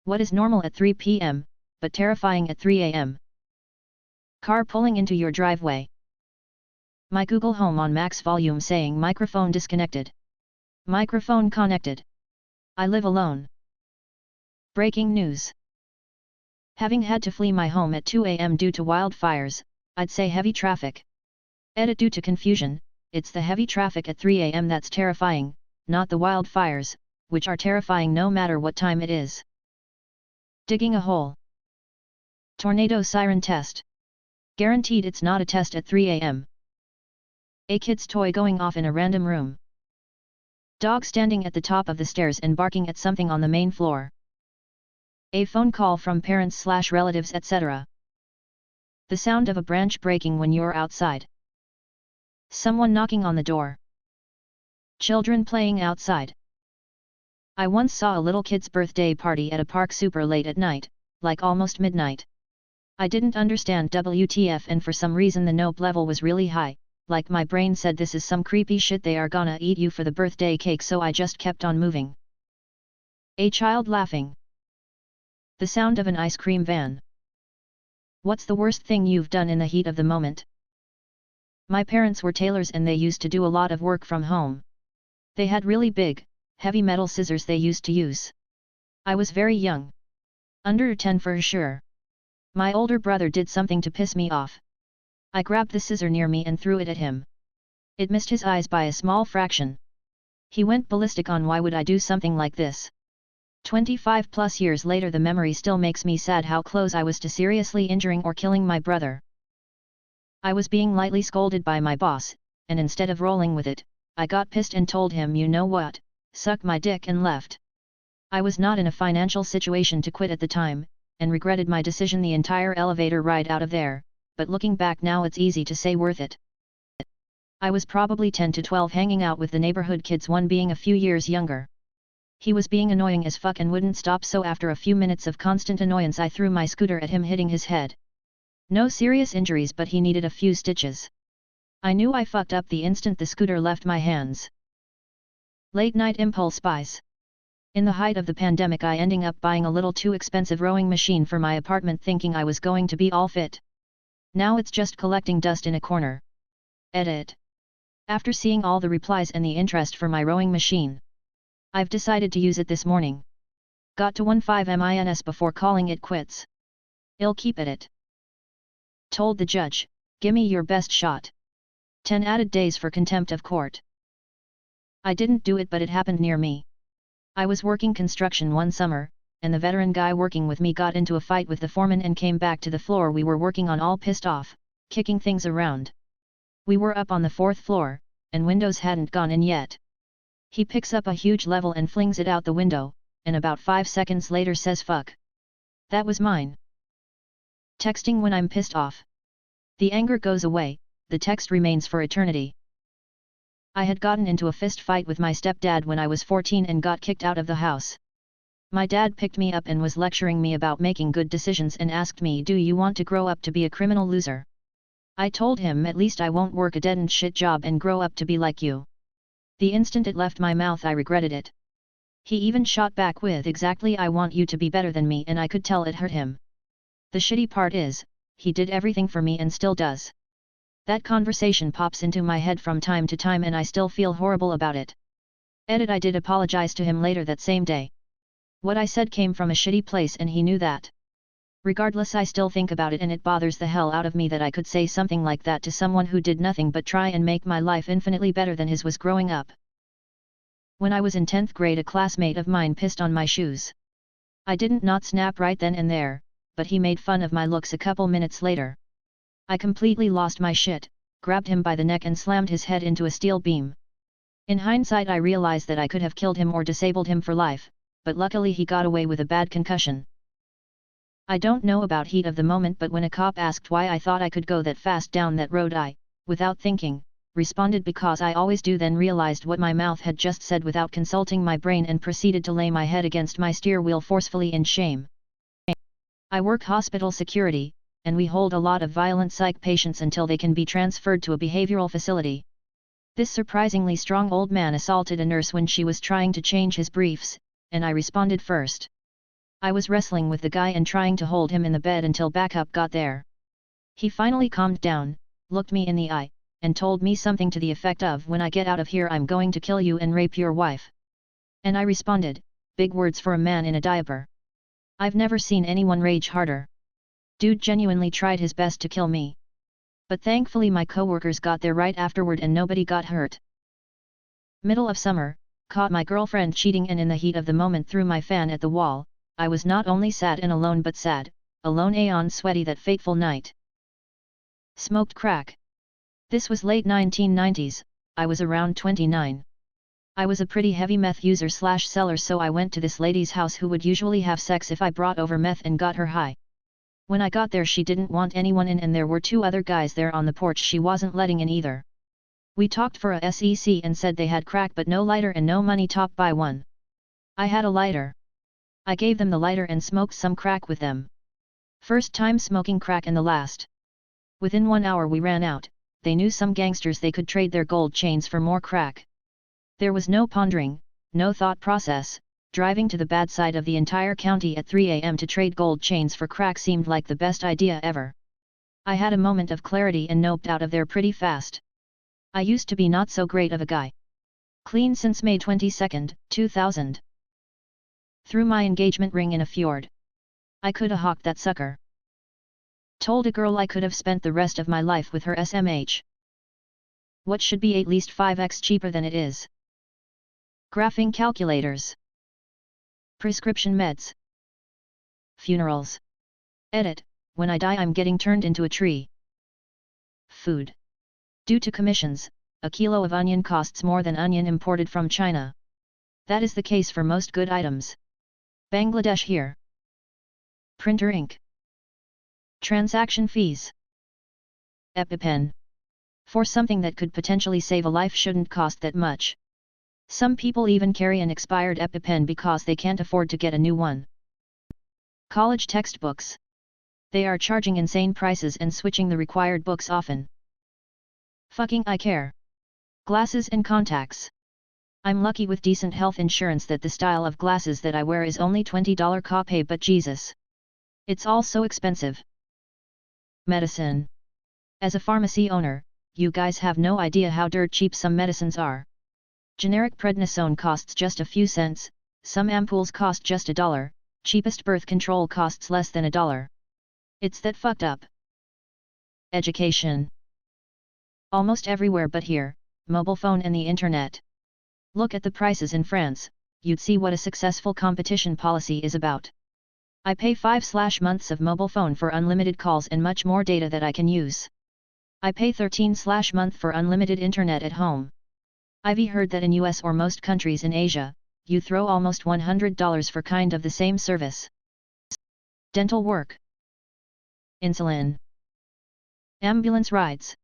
What is normal at 3 p.m., but terrifying at 3 a.m.? Car pulling into your driveway. My Google Home on max volume saying microphone disconnected. Microphone connected. I live alone. Breaking news. Having had to flee my home at 2 a.m. due to wildfires, I'd say heavy traffic. Edit due to confusion, it's the heavy traffic at 3 a.m. that's terrifying, not the wildfires, which are terrifying no matter what time it is. Digging a hole. Tornado siren test. Guaranteed it's not a test at 3 a.m. A kid's toy going off in a random room. Dog standing at the top of the stairs and barking at something on the main floor. A phone call from parents/relatives, etc. The sound of a branch breaking when you're outside. Someone knocking on the door. Children playing outside. I once saw a little kid's birthday party at a park super late at night, like almost midnight. I didn't understand WTF, and for some reason the nope level was really high, like my brain said this is some creepy shit, they are gonna eat you for the birthday cake, so I just kept on moving. A child laughing. The sound of an ice cream van. What's the worst thing you've done in the heat of the moment? My parents were tailors and they used to do a lot of work from home. They had really big, heavy metal scissors they used to use. I was very young. Under 10 for sure. My older brother did something to piss me off. I grabbed the scissor near me and threw it at him. It missed his eyes by a small fraction. He went ballistic on why would I do something like this. 25 plus years later the memory still makes me sad how close I was to seriously injuring or killing my brother. I was being lightly scolded by my boss, and instead of rolling with it, I got pissed and told him, you know what, suck my dick, and left. I was not in a financial situation to quit at the time, and regretted my decision the entire elevator ride out of there, but looking back now it's easy to say worth it. I was probably 10 to 12 hanging out with the neighborhood kids, one being a few years younger. He was being annoying as fuck and wouldn't stop, so after a few minutes of constant annoyance I threw my scooter at him, hitting his head. No serious injuries, but he needed a few stitches. I knew I fucked up the instant the scooter left my hands. Late night impulse buys. In the height of the pandemic I ended up buying a little too expensive rowing machine for my apartment thinking I was going to be all fit. Now it's just collecting dust in a corner. Edit. After seeing all the replies and the interest for my rowing machine, I've decided to use it this morning. Got to 15 minutes before calling it quits. I'll keep at it. Told the judge, gimme your best shot. 10 added days for contempt of court. I didn't do it, but it happened near me. I was working construction one summer, and the veteran guy working with me got into a fight with the foreman and came back to the floor we were working on all pissed off, kicking things around. We were up on the 4th floor, and windows hadn't gone in yet. He picks up a huge level and flings it out the window, and about 5 seconds later says fuck. That was mine. Texting when I'm pissed off. The anger goes away, the text remains for eternity. I had gotten into a fist fight with my stepdad when I was 14 and got kicked out of the house. My dad picked me up and was lecturing me about making good decisions and asked me, do you want to grow up to be a criminal loser? I told him, at least I won't work a dead-end shit job and grow up to be like you. The instant it left my mouth I regretted it. He even shot back with exactly, I want you to be better than me, and I could tell it hurt him. The shitty part is, he did everything for me and still does. That conversation pops into my head from time to time and I still feel horrible about it. Edit. I did apologize to him later that same day. What I said came from a shitty place and he knew that. Regardless, I still think about it and it bothers the hell out of me that I could say something like that to someone who did nothing but try and make my life infinitely better than his was growing up. When I was in 10th grade, a classmate of mine pissed on my shoes. I didn't not snap right then and there, but he made fun of my looks a couple minutes later. I completely lost my shit, grabbed him by the neck and slammed his head into a steel beam. In hindsight I realized that I could have killed him or disabled him for life, but luckily he got away with a bad concussion. I don't know about heat of the moment, but when a cop asked why I thought I could go that fast down that road, I, without thinking, responded because I always do, then realized what my mouth had just said without consulting my brain and proceeded to lay my head against my steer wheel forcefully in shame. I work hospital security, and we hold a lot of violent psych patients until they can be transferred to a behavioral facility. This surprisingly strong old man assaulted a nurse when she was trying to change his briefs, and I responded first. I was wrestling with the guy and trying to hold him in the bed until backup got there. He finally calmed down, looked me in the eye, and told me something to the effect of, "When I get out of here I'm going to kill you and rape your wife." And I responded, "Big words for a man in a diaper. I've never seen anyone rage harder." Dude genuinely tried his best to kill me. But thankfully my coworkers got there right afterward and nobody got hurt. Middle of summer, caught my girlfriend cheating and in the heat of the moment threw my fan at the wall. I was not only sad and alone but sad, alone and sweaty that fateful night. Smoked crack. This was late 1990s, I was around 29. I was a pretty heavy meth user / seller, so I went to this lady's house who would usually have sex if I brought over meth and got her high. When I got there she didn't want anyone in and there were 2 other guys there on the porch she wasn't letting in either. We talked for a sec and said they had crack but no lighter and no money to buy one. I had a lighter. I gave them the lighter and smoked some crack with them. First time smoking crack and the last. Within 1 hour we ran out. They knew some gangsters they could trade their gold chains for more crack. There was no pondering, no thought process. Driving to the bad side of the entire county at 3 a.m. to trade gold chains for crack seemed like the best idea ever. I had a moment of clarity and noped out of there pretty fast. I used to be not so great of a guy. Clean since May 22, 2000. Threw my engagement ring in a fjord. I coulda hawked that sucker. Told a girl I could have spent the rest of my life with her SMH. What should be at least 5x cheaper than it is? Graphing calculators. Prescription meds. Funerals. Edit, when I die I'm getting turned into a tree. Food. Due to commissions, a kilo of onion costs more than onion imported from China. That is the case for most good items. Bangladesh here. Printer ink. Transaction fees. EpiPen. For something that could potentially save a life shouldn't cost that much. Some people even carry an expired EpiPen because they can't afford to get a new one. College textbooks. They are charging insane prices and switching the required books often. Fucking eye care. Glasses and contacts. I'm lucky with decent health insurance that the style of glasses that I wear is only $20 copay, but Jesus. It's all so expensive. Medicine. As a pharmacy owner, you guys have no idea how dirt cheap some medicines are. Generic prednisone costs just a few cents, some ampoules cost just $1, cheapest birth control costs less than $1. It's that fucked up. Education. Almost everywhere but here, mobile phone and the internet. Look at the prices in France, you'd see what a successful competition policy is about. I pay 5 months of mobile phone for unlimited calls and much more data that I can use. I pay 13 month for unlimited internet at home. I've heard that in US or most countries in Asia, you throw almost $100 for kind of the same service. Dental work. Insulin. Ambulance rides.